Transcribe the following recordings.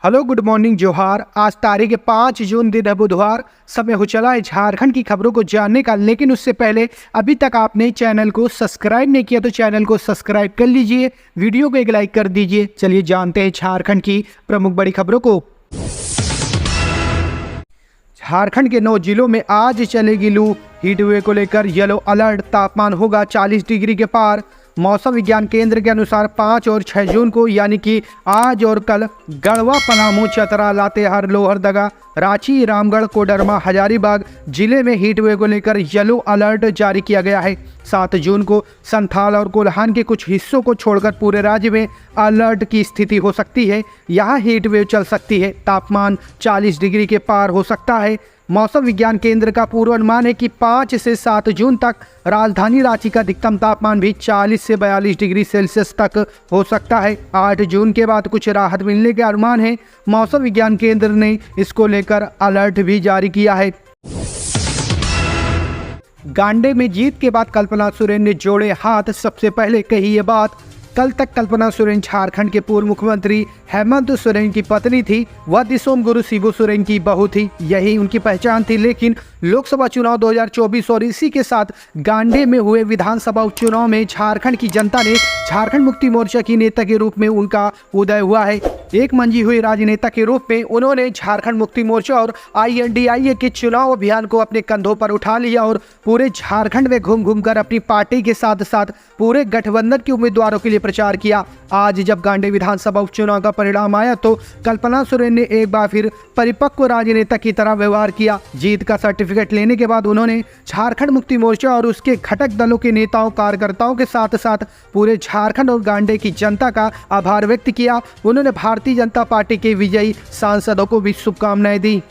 Hello, good morning, जोहार। आज तारीख 5 जून, दिन है बुधवार। समय हो चला है झारखंड की खबरों को जानने का, लेकिन उससे पहले अभी तक आपने चैनल को सब्सक्राइब नहीं किया तो चैनल को सब्सक्राइब कर लीजिए, वीडियो को एक लाइक कर दीजिए। चलिए जानते हैं झारखंड की प्रमुख बड़ी खबरों को। झारखंड के 9 जिलों में आज चलेगी लू। हीट वेव को लेकर येलो अलर्ट। तापमान होगा 40 डिग्री के पार। मौसम विज्ञान केंद्र के अनुसार 5 और 6 जून को यानी कि आज और कल गढ़वा, पलामू, चतरा, लातेहार, लोहरदगा, रांची, रामगढ़, कोडरमा, हजारीबाग जिले में हीट वेव को लेकर येलो अलर्ट जारी किया गया है। 7 जून को संथाल और कोल्हान के कुछ हिस्सों को छोड़कर पूरे राज्य में अलर्ट की स्थिति हो सकती है। यहाँ हीट वेव चल सकती है। तापमान 40 डिग्री के पार हो सकता है। मौसम विज्ञान केंद्र का पूर्वानुमान है कि 5 से 7 जून तक राजधानी रांची का अधिकतम तापमान भी 40 से 42 डिग्री सेल्सियस तक हो सकता है। 8 जून के बाद कुछ राहत मिलने के अनुमान है। मौसम विज्ञान केंद्र ने इसको लेकर अलर्ट भी जारी किया है। गांडे में जीत के बाद कल्पना सोरेन ने जोड़े हाथ। सबसे पहले कही ये बात। कल तक कल्पना सोरेन झारखंड के पूर्व मुख्यमंत्री हेमंत सोरेन की पत्नी थी। वह दिसोम गुरु शिबू सोरेन की बहू थी, यही उनकी पहचान थी। लेकिन लोकसभा चुनाव 2024 और इसी के साथ गांडे में हुए विधानसभा उपचुनाव में झारखंड की जनता ने झारखंड मुक्ति मोर्चा की नेता के रूप में उनका उदय हुआ है। एक मंजी हुई राजनेता के रूप में उन्होंने झारखंड मुक्ति मोर्चा और INDIA के चुनाव अभियान को अपने कंधों पर उठा लिया और पूरे झारखंड में घूम घूम कर अपनी पार्टी के साथ साथ पूरे गठबंधन के उम्मीदवारों के लिए प्रचार किया। आज जब गांडे विधानसभा उपचुनाव का परिणाम आया तो कल्पना सोरेन ने एक बार फिर परिपक्व राजनेता की तरह व्यवहार किया। जीत का सर्टिफिकेट लेने के बाद उन्होंने झारखंड मुक्ति मोर्चा और उसके घटक दलों के नेताओं, कार्यकर्ताओं के साथ साथ पूरे झारखंड और गांडे की जनता का आभार व्यक्त किया। उन्होंने भारतीय जनता पार्टी के विजयी सांसदों को भी शुभकामनाएं दी।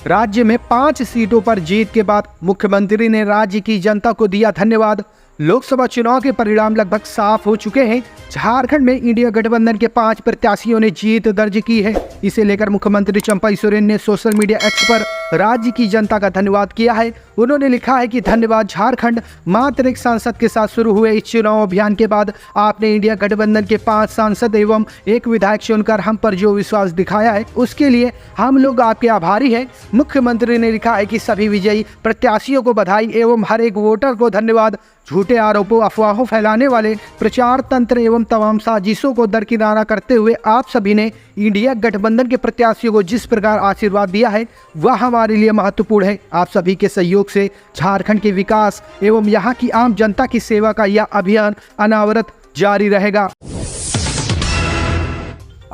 राज्य में 5 सीटों पर जीत के बाद मुख्यमंत्री ने राज्य की जनता को दिया धन्यवाद। लोकसभा चुनाव के परिणाम लगभग साफ हो चुके हैं। झारखंड में इंडिया गठबंधन के 5 प्रत्याशियों ने जीत दर्ज की है। इसे लेकर मुख्यमंत्री चंपाई सोरेन ने सोशल मीडिया एक्स पर राज्य की जनता का धन्यवाद किया है। उन्होंने लिखा है कि धन्यवाद झारखंड, मात्र एक सांसद के साथ शुरू हुए इस चुनाव अभियान के बाद आपने इंडिया गठबंधन के 5 सांसद एवं एक विधायक चुनकर हम पर जो विश्वास दिखाया है उसके लिए हम लोग आपके आभारी हैं। मुख्यमंत्री ने लिखा है कि सभी विजयी प्रत्याशियों को बधाई एवं हर एक वोटर को धन्यवाद। झूठे आरोपों, अफवाहों फैलाने वाले प्रचार तंत्र एवं तमाम साजिशों को दरकिनारा करते हुए आप सभी ने इंडिया गठबंधन के प्रत्याशियों को जिस प्रकार आशीर्वाद दिया है वह हमारे लिए महत्वपूर्ण है। आप सभी के सहयोग से झारखंड के विकास एवं यहाँ की आम जनता की सेवा का यह अभियान अनावरत जारी रहेगा।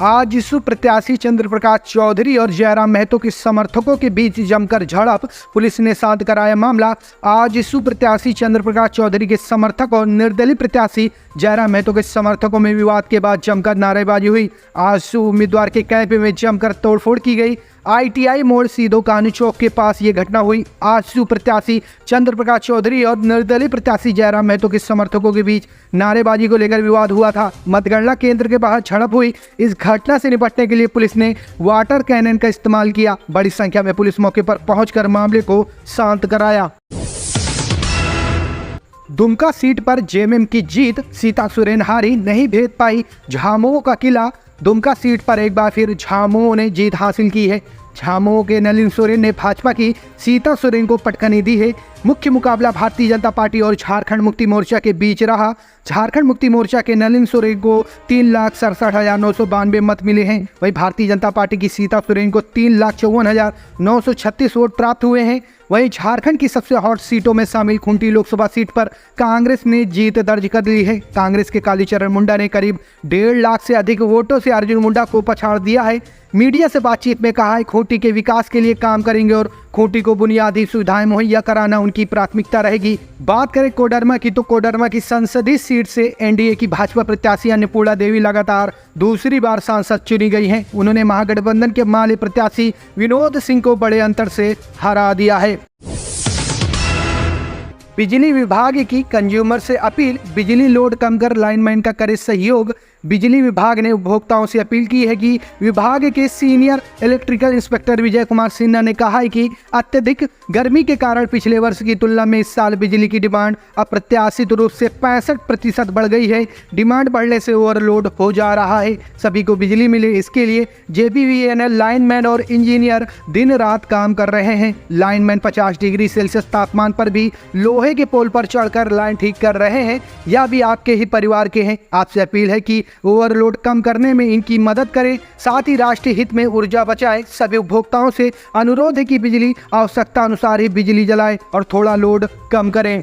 आज इस प्रत्याशी चंद्र प्रकाश चौधरी और जयराम महतो के समर्थकों के बीच जमकर झड़प, पुलिस ने शांत कराया मामला। आज इस प्रत्याशी चंद्र प्रकाश चौधरी के समर्थक और निर्दलीय प्रत्याशी जयराम महतो के समर्थकों में विवाद के बाद जमकर नारेबाजी हुई। आज उम्मीदवार के कैंप में जमकर तोड़फोड़ की गई। ITI मोड़ सीधो कानू चौक के पास ये घटना हुई। आज प्रत्याशी चंद्र प्रकाश चौधरी और निर्दलीय प्रत्याशी जयराम महतो के समर्थकों के बीच नारेबाजी को लेकर विवाद हुआ था। मतगणना केंद्र के बाहर झड़प हुई। इस घटना से निपटने के लिए पुलिस ने वाटर कैनन का इस्तेमाल किया। बड़ी संख्या में पुलिस मौके पर पहुंचकर मामले को शांत कराया। दुमका सीट पर JMM की जीत, सीता सोरेन हारी, नहीं भेद पाई झामुमो का किला। दुमका सीट पर एक बार फिर झामुमो ने जीत हासिल की है। झामुमो के नलिन सोरेन ने भाजपा की सीता सोरेन को पटखनी दी है। मुख्य मुकाबला भारतीय जनता पार्टी और झारखंड मुक्ति मोर्चा के बीच रहा। झारखंड मुक्ति मोर्चा के नलिन सोरेन को 3,67,992 मत मिले हैं। वहीं भारतीय जनता पार्टी की सीता सोरेन को 3,54,936 वोट प्राप्त हुए हैं। वहीं झारखंड की सबसे हॉट सीटों में शामिल खूंटी लोकसभा सीट पर कांग्रेस ने जीत दर्ज कर ली है। कांग्रेस के कालीचरण मुंडा ने करीब 1.5 लाख से अधिक वोटों से अर्जुन मुंडा को पछाड़ दिया है। मीडिया से बातचीत में कहा है खूंटी के विकास के लिए काम करेंगे और खूंटी को बुनियादी सुविधाएं मुहैया कराना उनकी प्राथमिकता रहेगी। बात करें कोडरमा की तो कोडरमा की संसदीय सीट से NDA की भाजपा प्रत्याशी अन्नपूर्णा देवी लगातार दूसरी बार सांसद चुनी गई हैं। उन्होंने महागठबंधन के माले प्रत्याशी विनोद सिंह को बड़े अंतर से हरा दिया है। बिजली विभाग की कंज्यूमर से अपील, बिजली लोड कम कर लाइनमैन का करे सहयोग। बिजली विभाग ने उपभोक्ताओं से अपील की है कि विभाग के senior electrical inspector Vijay Kumar Sinha ने कहा है कि अत्यधिक गर्मी के कारण पिछले वर्ष की तुलना में इस साल बिजली की डिमांड अप्रत्याशित रूप से 65% बढ़ गई है। डिमांड बढ़ने से ओवरलोड हो जा रहा है। सभी को बिजली मिले, इसके लिए JBVNL लाइनमैन और इंजीनियर दिन रात काम कर रहे हैं। लाइनमैन 50 डिग्री सेल्सियस तापमान पर भी लोहे के पोल पर चढ़कर लाइन ठीक कर रहे हैं। या भी आपके ही परिवार के हैं। आपसे अपील है कि ओवरलोड कम करने में इनकी मदद करें, साथ ही राष्ट्रीय हित में ऊर्जा बचाएं। सभी उपभोक्ताओं से अनुरोध है कि बिजली आवश्यकता अनुसार ही बिजली जलाएं और थोड़ा लोड कम करें।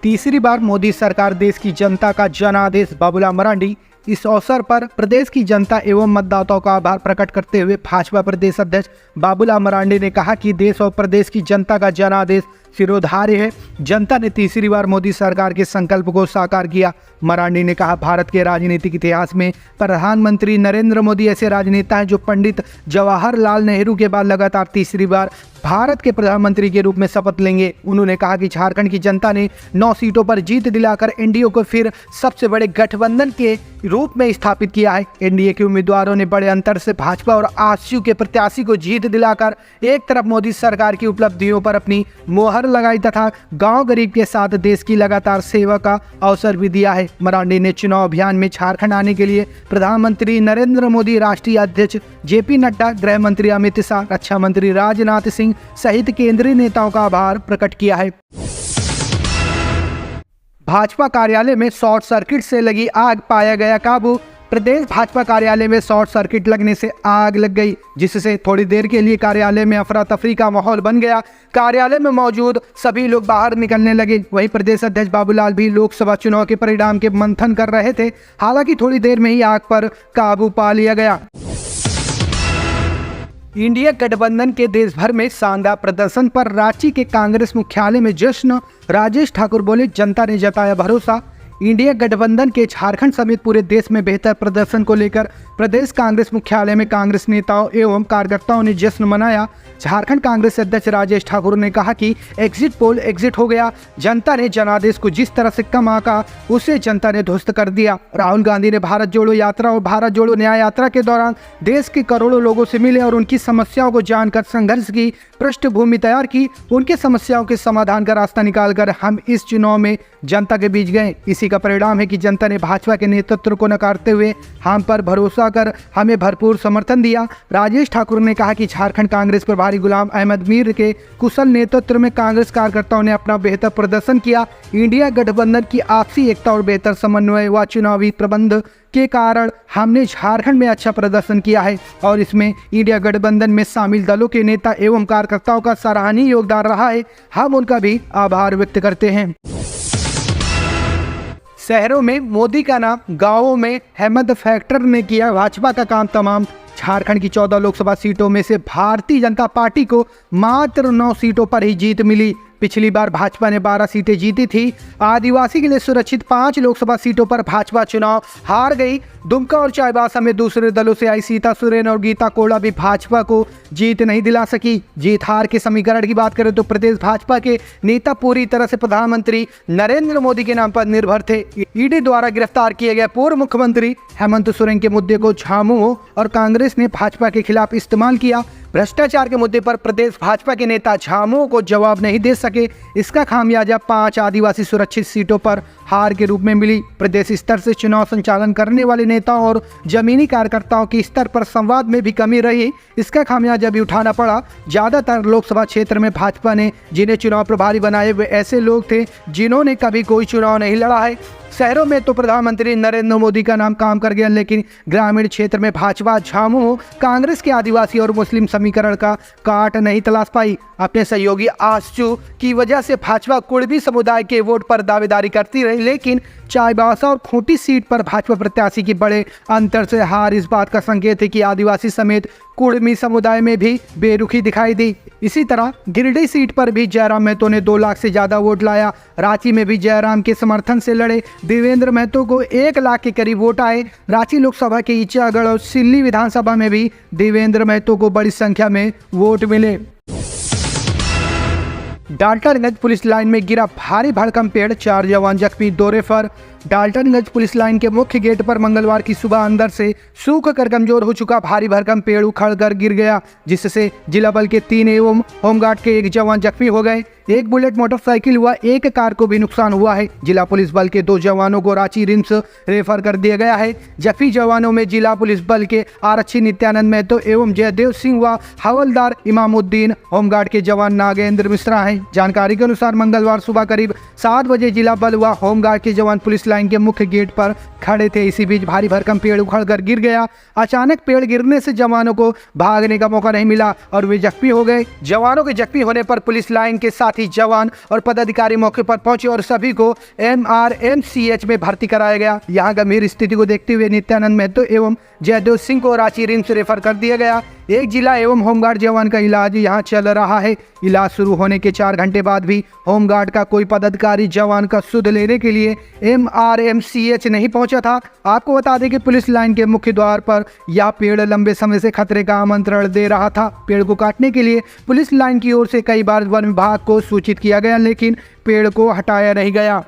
तीसरी बार मोदी सरकार देश की जनता का जनादेश बाबूलाल मरांडी। इस अवसर पर प्रदेश की जनता एवं मतदाताओं का आभार प्रकट करते हुए भाजपा प्रदेश अध्यक्ष बाबूलाल मरांडी ने कहा कि देश और प्रदेश की जनता का जनादेश सिरोधार्य है। जनता ने तीसरी बार मोदी सरकार के संकल्प को साकार किया। मरांडी ने कहा, भारत के राजनीतिक इतिहास में प्रधानमंत्री नरेंद्र मोदी ऐसे राजनेता हैं जो पंडित जवाहरलाल नेहरू के बाद लगातार तीसरी बार भारत के प्रधानमंत्री के रूप में शपथ लेंगे। उन्होंने कहा कि झारखंड की जनता ने 9 सीटों पर जीत दिलाकर एनडीए को फिर सबसे बड़े गठबंधन के रूप में स्थापित किया है। एनडीए के उम्मीदवारों ने बड़े अंतर से भाजपा और आजसू के प्रत्याशी को जीत दिलाकर एक तरफ मोदी सरकार की उपलब्धियों पर अपनी मोहर लगाई तथा गांव गरीब के साथ देश की लगातार सेवा का अवसर भी दिया है। मरांडी ने चुनाव अभियान में झारखंड आने के लिए प्रधानमंत्री नरेंद्र मोदी, राष्ट्रीय अध्यक्ष JP नड्डा, गृह मंत्री अमित शाह, रक्षा मंत्री राजनाथ सिंह सहित केंद्रीय नेताओं का आभार प्रकट किया है। भाजपा कार्यालय में शॉर्ट सर्किट से लगी आग, पाया गया काबू। प्रदेश भाजपा कार्यालय में शॉर्ट सर्किट लगने से आग लग गई, जिससे थोड़ी देर के लिए कार्यालय में अफरा तफरी का माहौल बन गया। कार्यालय में मौजूद सभी लोग बाहर निकलने लगे। वहीं प्रदेश अध्यक्ष बाबूलाल भी लोकसभा चुनाव के परिणाम के मंथन कर रहे थे। हालांकि थोड़ी देर में ही आग पर काबू पा लिया गया। इंडिया गठबंधन के देश भर में शानदार प्रदर्शन पर रांची के कांग्रेस मुख्यालय में जश्न। राजेश ठाकुर बोले, जनता ने जताया भरोसा। इंडिया गठबंधन के झारखंड समेत पूरे देश में बेहतर प्रदर्शन को लेकर प्रदेश कांग्रेस मुख्यालय में कांग्रेस नेताओं एवं कार्यकर्ताओं ने जश्न मनाया। झारखंड कांग्रेस अध्यक्ष राजेश ठाकुर ने कहा कि एग्जिट पोल एग्जिट हो गया। जनता ने जनादेश को जिस तरह से कम आंका, उसे जनता ने ध्वस्त कर दिया। राहुल गांधी ने भारत जोड़ो यात्रा और भारत जोड़ो न्याय यात्रा के दौरान देश के करोड़ों लोगों से मिले और उनकी समस्याओं को जानकर संघर्ष की पृष्ठभूमि तैयार की। उनके समस्याओं के समाधान का रास्ता निकालकर हम इस चुनाव में जनता के बीच गए। इसी का परिणाम है कि जनता ने भाजपा के नेतृत्व को नकारते हुए हम पर भरोसा कर हमें भरपूर समर्थन दिया। राजेश ठाकुर ने कहा कि झारखंड कांग्रेस प्रभारी गुलाम अहमद मीर के कुशल नेतृत्व में कांग्रेस कार्यकर्ताओं ने अपना बेहतर प्रदर्शन किया। इंडिया गठबंधन की आपसी एकता और बेहतर समन्वय व चुनावी प्रबंध के कारण हमने झारखंड में अच्छा प्रदर्शन किया है और इसमें इंडिया गठबंधन में शामिल दलों के नेता एवं कार्यकर्ताओं का सराहनीय योगदान रहा है। हम उनका भी आभार व्यक्त करते हैं। शहरों में मोदी का नाम, गांवों में हेमंत फैक्टर ने किया भाजपा का काम तमाम। झारखंड की 14 लोकसभा सीटों में से भारतीय जनता पार्टी को मात्र 9 सीटों पर ही जीत मिली। पिछली बार भाजपा ने 12 सीटें जीती थी। आदिवासी के लिए सुरक्षित 5 लोकसभा सीटों पर भाजपा चुनाव हार गई। दुमका और चाईबासा में दूसरे दलों से आई सीता सोरेन और गीता कोड़ा भी भाजपा को जीत नहीं दिला सकी। जीत हार के समीकरण की बात करें तो प्रदेश भाजपा के नेता पूरी तरह से प्रधानमंत्री नरेंद्र मोदी के नाम पर निर्भर थे। ईडी द्वारा गिरफ्तार किए गए पूर्व मुख्यमंत्री हेमंत सोरेन के मुद्दे को झामुमो और कांग्रेस ने भाजपा के खिलाफ इस्तेमाल किया। भ्रष्टाचार के मुद्दे पर प्रदेश भाजपा के नेता झामुमो को जवाब नहीं दे सके। इसका खामियाजा 5 आदिवासी सुरक्षित सीटों पर हार के रूप में मिली। प्रदेश स्तर से चुनाव संचालन करने वाले नेताओं और जमीनी कार्यकर्ताओं के स्तर पर संवाद में भी कमी रही। इसका खामियाजा भी उठाना पड़ा। ज्यादातर लोकसभा क्षेत्र में भाजपा ने जिन्हें चुनाव प्रभारी बनाए वे ऐसे लोग थे जिन्होंने कभी कोई चुनाव नहीं लड़ा है। शहरों में तो प्रधानमंत्री नरेंद्र मोदी का नाम काम कर गया, लेकिन ग्रामीण क्षेत्र में भाजपा झामुमो कांग्रेस के आदिवासी और मुस्लिम समीकरण का काट नहीं तलाश पाई। अपने सहयोगी आजसू की वजह से भाजपा कुड़बी समुदाय के वोट पर दावेदारी करती रही, लेकिन चाईबासा और खूंटी सीट पर भाजपा प्रत्याशी की बड़े अंतर से हार इस बात का संकेत है कि आदिवासी समेत कुड़मी समुदाय में भी बेरुखी दिखाई दी। इसी तरह गिरिडीह सीट पर भी जयराम महतो ने 2 लाख से ज्यादा वोट लाया। रांची में भी जयराम के समर्थन से लड़े देवेंद्र महतो को 1 लाख के करीब वोट आए। रांची लोकसभा के ईचागढ़ और सिल्ली विधानसभा में भी देवेंद्र महतो को बड़ी संख्या में वोट मिले। डाल्टनगंज पुलिस लाइन में गिरा भारी भरकम पेड़, 4 जवान जख्मी, दौरे पर। डाल्टनगंज पुलिस लाइन के मुख्य गेट पर मंगलवार की सुबह अंदर से सूख कर कमजोर हो चुका भारी भरकम पेड़ उखड़ कर गिर गया, जिससे जिला बल के 3 एवं होमगार्ड के 1 जवान जख्मी हो गए। एक बुलेट मोटरसाइकिल व एक कार को भी नुकसान हुआ है। जिला पुलिस बल के 2 जवानों को रांची रिम्स रेफर कर दिया गया है। जख्मी जवानों में जिला पुलिस बल के आरक्षी नित्यानंद महतो एवं जयदेव सिंह व हवलदार इमामुद्दीन, होमगार्ड के जवान नागेंद्र मिश्रा हैं। जानकारी के अनुसार मंगलवार सुबह करीब 7 बजे जिला बल व होमगार्ड के जवान पुलिस लाइन के मुख्य गेट पर खड़े थे। इसी बीच भारी भरकम पेड़ उखड़कर गिर गया। अचानक पेड़ गिरने से जवानों को भागने का मौका नहीं मिला और वे जख्मी हो गए। जवानों के जख्मी होने पर पुलिस लाइन के साथी जवान और पदाधिकारी मौके पर पहुंचे और सभी को MRMCH में भर्ती कराया गया। यहां गंभीर स्थिति को देखते हुए नित्यानंद महतो एवं जयदेव सिंह को रांची रिम्स रेफर कर दिया गया। एक जिला एवं होमगार्ड जवान का इलाज यहां चल रहा है। इलाज शुरू होने के 4 घंटे बाद भी होमगार्ड का कोई पदाधिकारी जवान का सुध लेने के लिए MRMCH नहीं पहुंचा था। आपको बता दें कि पुलिस लाइन के मुख्य द्वार पर यह पेड़ लंबे समय से खतरे का आमंत्रण दे रहा था। पेड़ को काटने के लिए पुलिस लाइन की ओर से कई बार वन विभाग को सूचित किया गया, लेकिन पेड़ को हटाया नहीं गया।